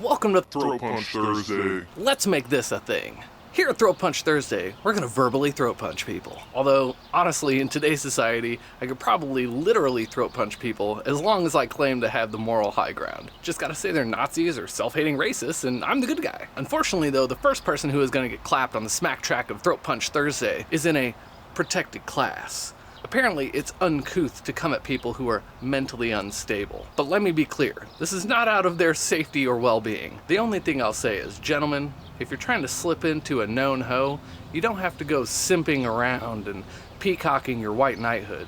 Welcome to Throat Punch Thursday. Let's make this a thing. Here at Throat Punch Thursday, we're gonna verbally throat punch people. Although, honestly, in today's society, I could probably literally throat punch people as long as I claim to have the moral high ground. Just gotta say they're Nazis or self-hating racists, and I'm the good guy. Unfortunately though, the first person who is gonna get clapped on the smack track of Throat Punch Thursday is in a protected class. Apparently, it's uncouth to come at people who are mentally unstable. But let me be clear, this is not out of their safety or well-being. The only thing I'll say is, gentlemen, if you're trying to slip into a known hoe, you don't have to go simping around and peacocking your white knighthood.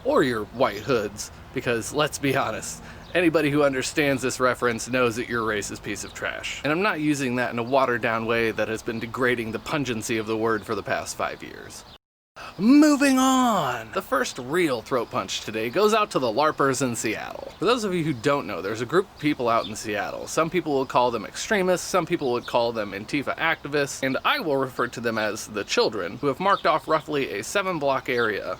Or your white hoods, because let's be honest, anybody who understands this reference knows that you're a racist piece of trash. And I'm not using that in a watered-down way that has been degrading the pungency of the word for the past 5 years. Moving on! The first real throat punch today goes out to the LARPers in Seattle. For those of you who don't know, there's a group of people out in Seattle. Some people would call them extremists, some people would call them Antifa activists, and I will refer to them as the Children, who have marked off roughly a 7-block area,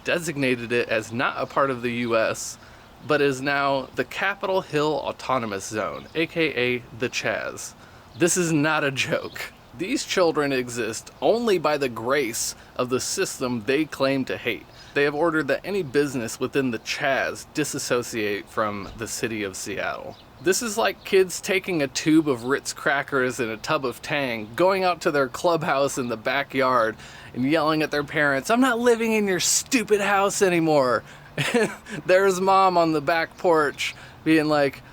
designated it as not a part of the US, but is now the Capitol Hill Autonomous Zone, aka the Chaz. This is not a joke. These children exist only by the grace of the system they claim to hate. They have ordered that any business within the Chaz disassociate from the city of Seattle. This is like kids taking a tube of Ritz crackers and a tub of Tang, going out to their clubhouse in the backyard and yelling at their parents, "I'm not living in your stupid house anymore." There's mom on the back porch being like,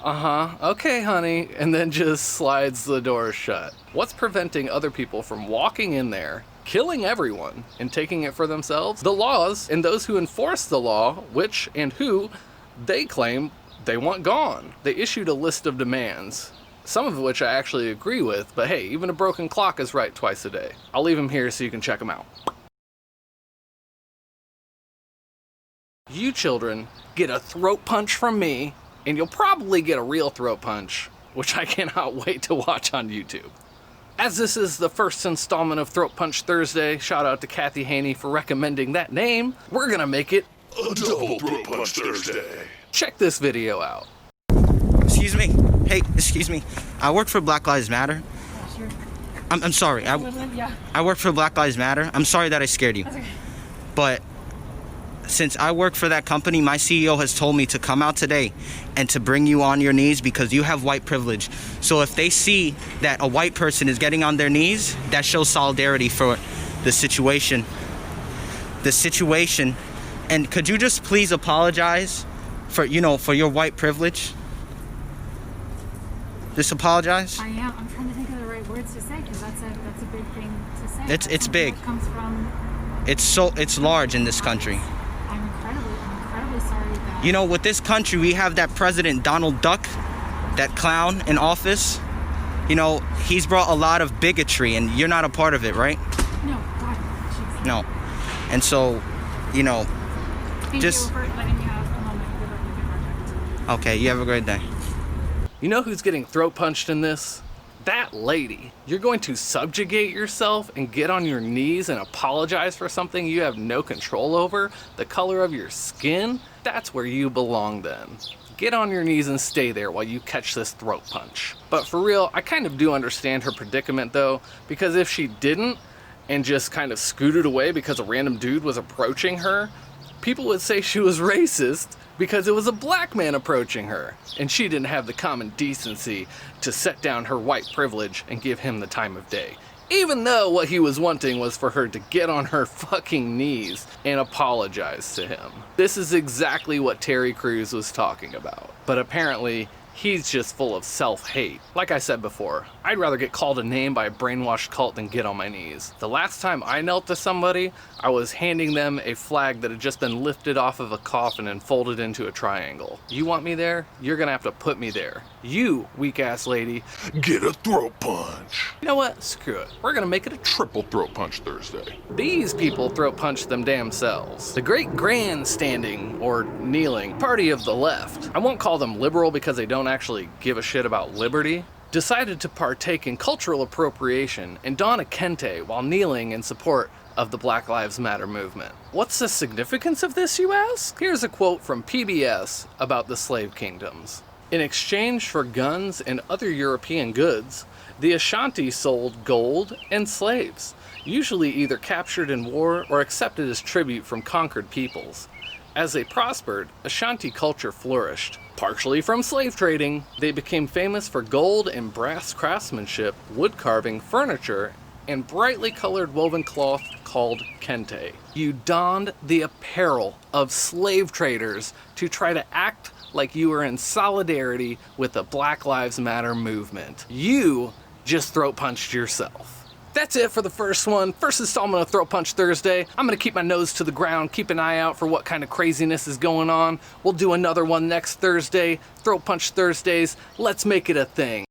okay, honey, and then just slides the door shut. What's preventing other people from walking in there, killing everyone, and taking it for themselves? The laws and those who enforce the law, which and who they claim they want gone. They issued a list of demands, some of which I actually agree with, but hey, even a broken clock is right twice a day. I'll leave them here so you can check them out. You children get a throat punch from me, and you'll probably get a real throat punch, which I cannot wait to watch on YouTube. As this is the first installment of Throat Punch Thursday, shout out to Kathy Haney for recommending that name, we're gonna make it A double Throat Punch Thursday. Check this video out. Excuse me. Hey, excuse me. I work for Black Lives Matter. Yeah, sure. I'm sorry. Yeah. I work for Black Lives Matter. I'm sorry that I scared you. That's okay. But since I work for that company, my CEO has told me to come out today and to bring you on your knees because you have white privilege. So if they see that a white person is getting on their knees, that shows solidarity for the situation. And could you just please apologize for your white privilege? Just apologize? I am. I'm trying to think of the right words to say because that's a big thing to say. It's That's big. That comes from. It's large in this country. I'm incredibly sorry that. You know, with this country, we have that President Donald Duck, that clown in office. You know, he's brought a lot of bigotry, and you're not a part of it, right? No, God, jeez. No. And so, you know, Thank just- you for letting me have a moment with our project. okay, you have a great day. You know who's getting throat punched in this? That lady. You're going to subjugate yourself and get on your knees and apologize for something you have no control over? The color of your skin? That's where you belong then. Get on your knees and stay there while you catch this throat punch. But for real, I kind of do understand her predicament though, because if she didn't and just kind of scooted away because a random dude was approaching her, people would say she was racist because it was a black man approaching her, and she didn't have the common decency to set down her white privilege and give him the time of day. Even though what he was wanting was for her to get on her fucking knees and apologize to him. This is exactly what Terry Crews was talking about. But apparently, he's just full of self-hate. Like I said before, I'd rather get called a name by a brainwashed cult than get on my knees. The last time I knelt to somebody, I was handing them a flag that had just been lifted off of a coffin and folded into a triangle. You want me there? You're gonna have to put me there. You, weak-ass lady, Get a throat punch. you know what? Screw it. We're gonna make it a Triple Throat Punch Thursday. These people throat punch them damn selves. The great grandstanding, or kneeling, party of the left, I won't call them liberal because they don't actually give a shit about liberty, decided to partake in cultural appropriation and don a kente while kneeling in support of the Black Lives Matter movement. What's the significance of this, you ask? Here's a quote from PBS about the slave kingdoms. In exchange for guns and other European goods, the Ashanti sold gold and slaves, usually either captured in war or accepted as tribute from conquered peoples. As they prospered, Ashanti culture flourished. Partially from slave trading, they became famous for gold and brass craftsmanship, wood carving, furniture, and brightly colored woven cloth called kente. You donned the apparel of slave traders to try to act like you were in solidarity with the Black Lives Matter movement. You just throat punched yourself. That's it for the first installment of Throat Punch Thursday. I'm gonna keep my nose to the ground, keep an eye out for what kind of craziness is going on. We'll do another one next Thursday. Throat Punch Thursdays, let's make it a thing.